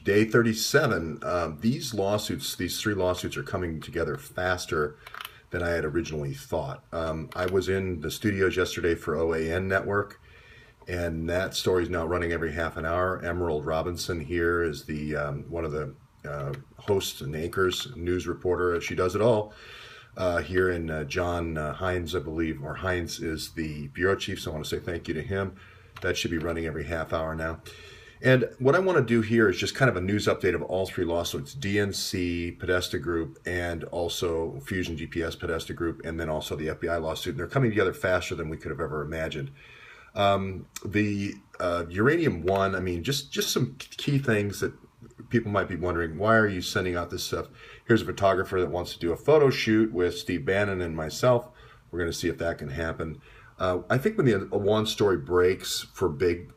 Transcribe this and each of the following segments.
day 37. These lawsuits, these three lawsuits, are coming together faster than I had originally thought. I was in the studios yesterday for OAN Network, and that story is now running every half an hour. Emerald Robinson here is the one of the hosts and anchors, news reporter. She does it all here in John Hines, I believe, or Hines is the bureau chief, so I want to say thank you to him. That should be running every half hour now. And what I want to do here is just kind of a news update of all three lawsuits: DNC, Podesta Group, and also Fusion GPS, Podesta Group, and then also the FBI lawsuit. And they're coming together faster than we could have ever imagined. The Uranium One, I mean, just some key things that people might be wondering: why are you sending out this stuff? Here's a photographer that wants to do a photo shoot with Steve Bannon and myself. We're going to see if that can happen. I think when the One story breaks for big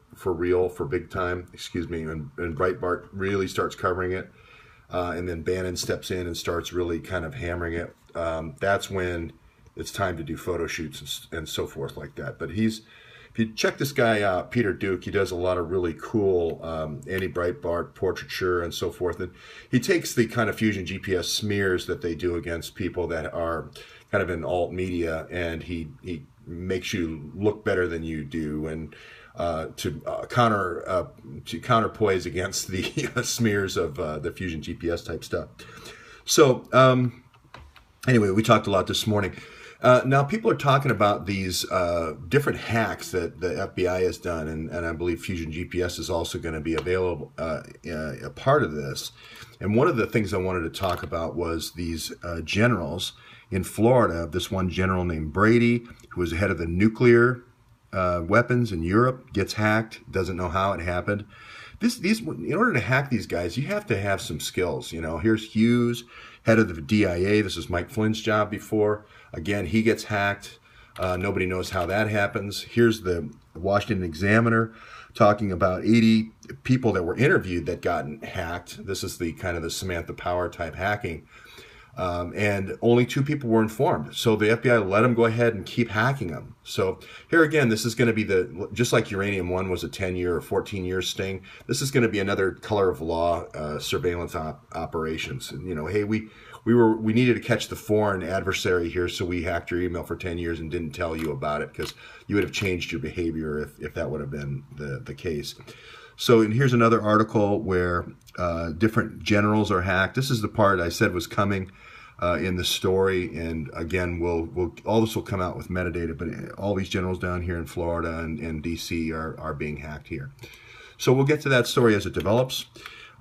time, and Breitbart really starts covering it, and then Bannon steps in and starts really kind of hammering it, that's when it's time to do photo shoots and so forth like that. But if you check this guy out, Peter Duke, he does a lot of really cool anti-Breitbart portraiture and so forth. And he takes the kind of Fusion GPS smears that they do against people that are kind of in alt media, and he makes you look better than you do, and to counterpoise against the smears of the Fusion GPS type stuff. So anyway, we talked a lot this morning. Now people are talking about these different hacks that the FBI has done, and I believe Fusion GPS is also going to be available, a part of this. And one of the things I wanted to talk about was these generals in Florida. This one general named Brady, who was the head of the nuclear weapons in Europe, gets hacked, doesn't know how it happened. In order to hack these guys, you have to have some skills. You know, here's Hughes, head of the DIA. This is Mike Flynn's job before. Again, he gets hacked. Nobody knows how that happens. Here's the Washington Examiner talking about 80 people that were interviewed that got hacked. This is the kind of the Samantha Power type hacking. And only 2 people were informed. So the FBI let them go ahead and keep hacking them. So here again, this is going to be just like Uranium One was a 10-year or 14-year sting, this is going to be another color of law surveillance operations. And, you know, hey, we needed to catch the foreign adversary here, so we hacked your email for 10 years and didn't tell you about it because you would have changed your behavior if that would have been the case. So, and here's another article where different generals are hacked. This is the part I said was coming in the story, and again, all this will come out with metadata. But all these generals down here in Florida and DC are being hacked here. So we'll get to that story as it develops.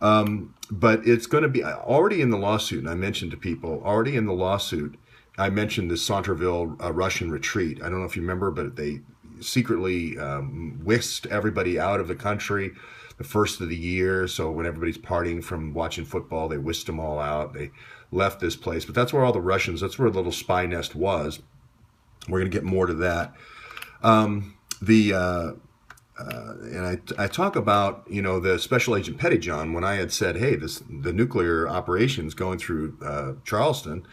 But it's going to be already in the lawsuit, and I mentioned to people already in the lawsuit. I mentioned the Centerville Russian retreat. I don't know if you remember, but they secretly whisked everybody out of the country the first of the year. So when everybody's partying from watching football, they whisked them all out. They left this place. But that's where all the Russians, that's where the little spy nest was. We're going to get more to that. And I talk about, you know, the Special Agent Pettyjohn, when I had said, hey, the nuclear operations going through Charleston.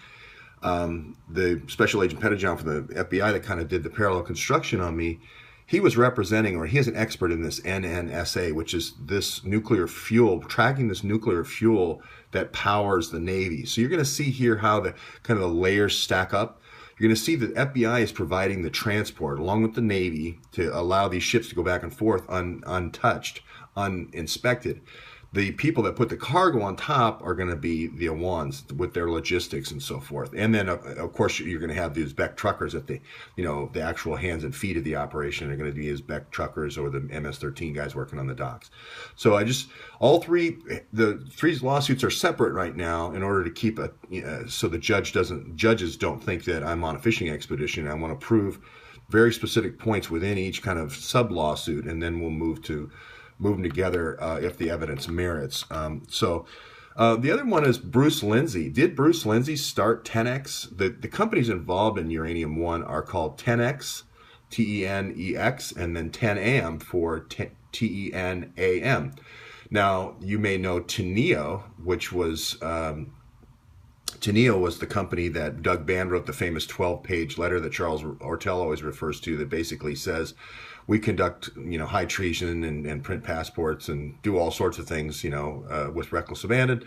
The Special Agent Pettyjohn for the FBI that kind of did the parallel construction on me, he was representing, or he is an expert in this NNSA, which is this nuclear fuel, tracking this nuclear fuel that powers the Navy. So you're going to see here how the kind of the layers stack up. You're going to see that FBI is providing the transport along with the Navy to allow these ships to go back and forth untouched, uninspected. The people that put the cargo on top are going to be the ones with their logistics and so forth. And then, of course, you're going to have these Beck truckers that the actual hands and feet of the operation are going to be as Beck truckers or the MS-13 guys working on the docks. So the three lawsuits are separate right now in order to keep so the judges don't think that I'm on a fishing expedition. I want to prove very specific points within each kind of sub lawsuit, and then we'll move them together if the evidence merits. The other one is Bruce Lindsay. Did Bruce Lindsay start 10X? The companies involved in Uranium One are called 10X, TENEX, and then 10AM for TENAM. Now, you may know Teneo, which was Teneo was the company that Doug Band wrote the famous 12-page letter that Charles Ortel always refers to, that basically says we conduct, high treason and print passports and do all sorts of things, with reckless abandon.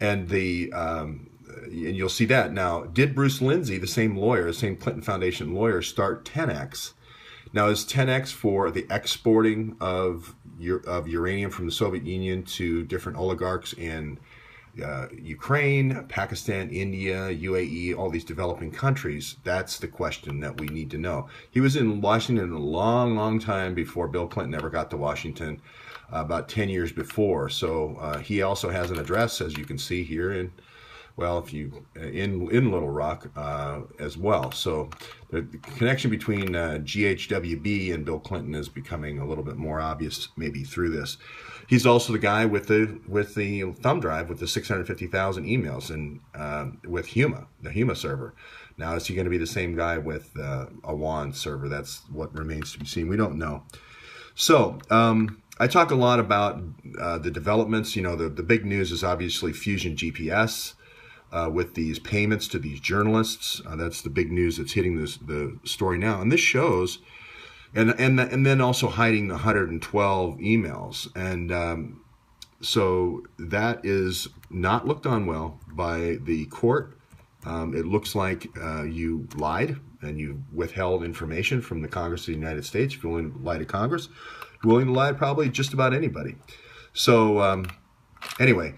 And and you'll see that. Now, did Bruce Lindsay, the same lawyer, the same Clinton Foundation lawyer, start 10X? Now, is 10X for the exporting of uranium from the Soviet Union to different oligarchs in Ukraine, Pakistan, India, UAE, all these developing countries? That's the question that we need to know. He was in Washington a long, long time before Bill Clinton ever got to Washington, about 10 years before. So he also has an address, as you can see here, in Little Rock as well. So the connection between GHWB and Bill Clinton is becoming a little bit more obvious, maybe through this. He's also the guy with the thumb drive with the 650,000 emails, and with Huma, the Huma server. Now, is he going to be the same guy with a WAN server? That's what remains to be seen. We don't know. So I talk a lot about the developments. The big news is obviously Fusion GPS. With these payments to these journalists, that's the big news that's hitting the story now. And this shows, and then also hiding the 112 emails, and so that is not looked on well by the court. It looks like you lied and you withheld information from the Congress of the United States. If you're willing to lie to Congress, you're willing to lie to probably just about anybody. So anyway.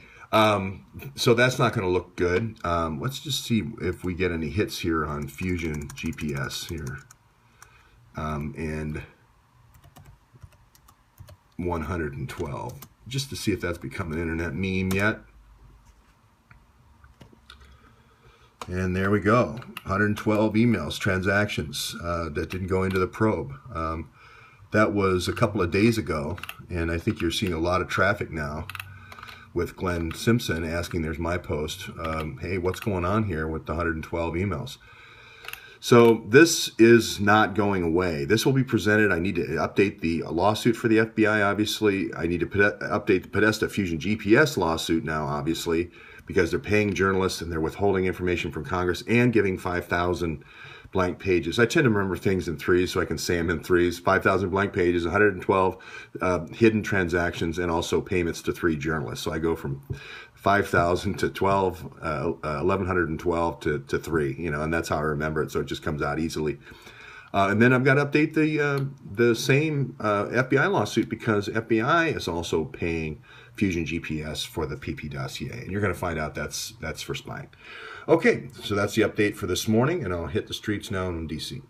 So that's not going to look good. Let's just see if we get any hits here on Fusion GPS here. And 112, just to see if that's become an internet meme yet. And there we go, 112 emails, transactions that didn't go into the probe. That was a couple of days ago, and I think you're seeing a lot of traffic now with Glenn Simpson asking, there's my post, hey, what's going on here with the 112 emails? So this is not going away. This will be presented. I need to update the lawsuit for the FBI, obviously. I need to update the Podesta Fusion GPS lawsuit now, obviously, because they're paying journalists and they're withholding information from Congress and giving 5,000 blank pages. I tend to remember things in threes, so I can say them in threes. 5,000 blank pages, 112 hidden transactions, and also payments to 3 journalists. So I go from 5,000 to 1,112 to 3, and that's how I remember it. So it just comes out easily. And then I've got to update the same FBI lawsuit, because FBI is also paying Fusion GPS for the PP dossier, and you're going to find out that's for spying. Okay, so that's the update for this morning, and I'll hit the streets now in DC.